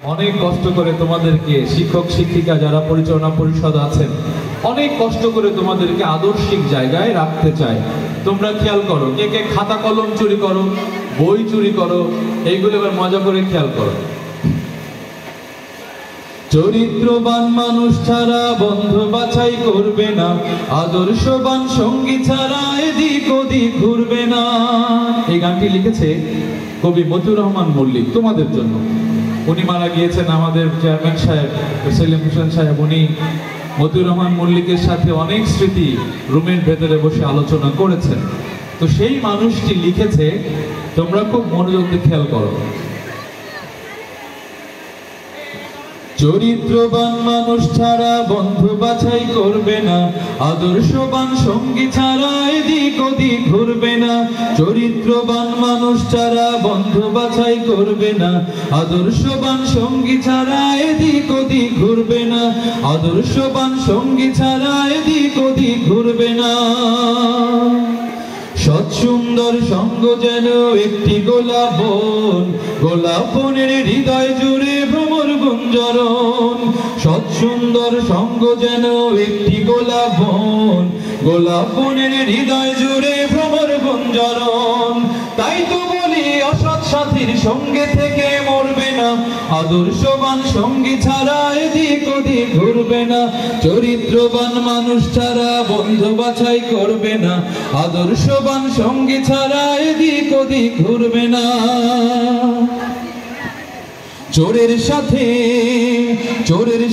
অনেক কষ্ট করে তোমাদেরকে শিক্ষক শিক্ষিকা যারা পরিচালনা পরিষদ আছেন অনেক কষ্ট করে তোমাদেরকে আদর্শিক জায়গায় রাখতে চায়। তোমরা খেয়াল করো, কে কে খাতা কলম চুরি করো, বই চুরি করো, এইগুলো এবার মজা করে খেয়াল করো। চরিত্রবান মানুষ ছাড়া বন্ধু বাছাই করবে না, আদর্শবান সঙ্গী ছাড়া এদিক ওদিক ঘুরবে না। এই গানটি লিখেছে কবি মতিউর রহমান মল্লিক, তোমাদের জন্য। উনি মারা গিয়েছেন, আমাদের চেয়ারম্যান সাহেব সেলিম হোসেন সাহেব, উনি মতিউর রহমান মল্লিকের সাথে অনেক স্মৃতি রুমের ভেতরে বসে আলোচনা করেছেন। তো সেই মানুষটি লিখেছে, তোমরা খুব মনোযোগ দিয়ে খেয়াল করো। চরিত্রবান মানুষ ছাড়া বন্ধু বাছাই করবে না, আদর্শবান সঙ্গী ছাড়া এদিক ওদিক ঘুরবে না। চরিত্রবান মানুষ ছাড়া বন্ধু বাছাই করবে না, আদর্শবান সঙ্গী ছাড়া এদিক ওদিক ঘুরবে না। আদর্শবান সঙ্গী ছাড়া এদিক ওদিক ঘুরবে না। সৎ সুন্দর সঙ্গ যেন একটি গোলাপ বন, গোলাপ বনের হৃদয় জুড়ে ভ্রমর গুঞ্জরণ। সৎ সুন্দর সঙ্গ যেন একটি গোলাপ বন, গোলাপ বনের হৃদয় জুড়ে ভ্রমর গুঞ্জরণ। তাই তো বলি অসৎ সাথীর সঙ্গে থেকে মরবে না, আদর্শবান সঙ্গী ছাড়া এদিক ওদিক ঘুরবে না। চরিত্রবান মানুষ ছাড়া বন্ধু বাছাই করবে না, আদর্শবান সঙ্গী ছাড়া এদিক ওদিক ঘুরবে না। চোরের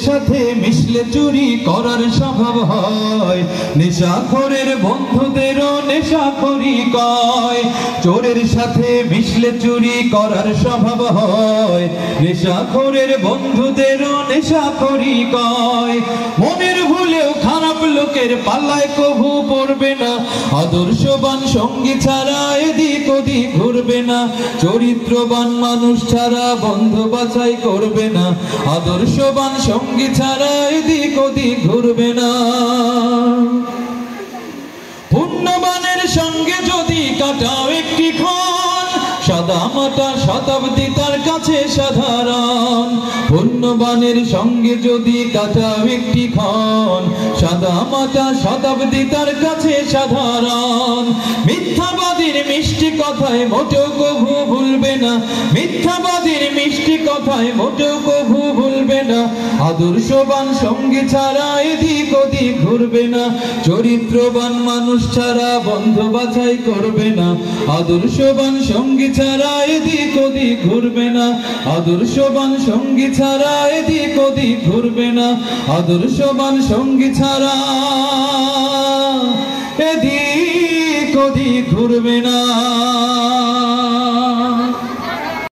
সাথে মিশলে চুরি করার স্বভাব হয়, নেশাখোরের বন্ধুদেরও নেশাখোরি কয়। চোরের সাথে মিশলে চুরি করার স্বভাব হয়, নেশাখোরের বন্ধুদেরও নেশাখোরি কয়। মনের ভুলেও খারাপ লোকের পাল্লায় কভু পড়বে না, আদর্শবান সঙ্গী ছাড়া এদিক ওদিক ঘুরবে না। চরিত্রবান মানুষ ছাড়া বন্ধু বাছাই করবে না, আদর্শবান সঙ্গী ছাড়া এদিক ওদিক ঘুরবে না। পুণ্যবানের সঙ্গে যদি কাটাও একটি ক্ষণ, সাদা মাটা শতাব্দী তার কাছে সাধারণ। পুণ্যবানের সঙ্গে যদি কাটাও একটি ক্ষণ, সাদা মাটা শতাব্দী তার কাছে সাধারণ। মিথ্যাবাদীর মিষ্টি কথায় মোটেও কভু ভুলবে না, মিথ্যাবাদীর মিষ্টি কথায় মোটেও কভু ভুলবে না। আদর্শবান সঙ্গী ছাড়া এদিক ওদিক ঘুরবে না। চরিত্রবান মানুষ ছাড়া বন্ধু বাছাই করবে না, আদর্শবান সঙ্গী ছাড়া এদিক ওদিক ঘুরবে না। আদর্শবান সঙ্গী ছাড়া এদিক ওদিক ঘুরবে না। আদর্শবান সঙ্গী ছাড়া এদিক ওদিক ঘুরবে না।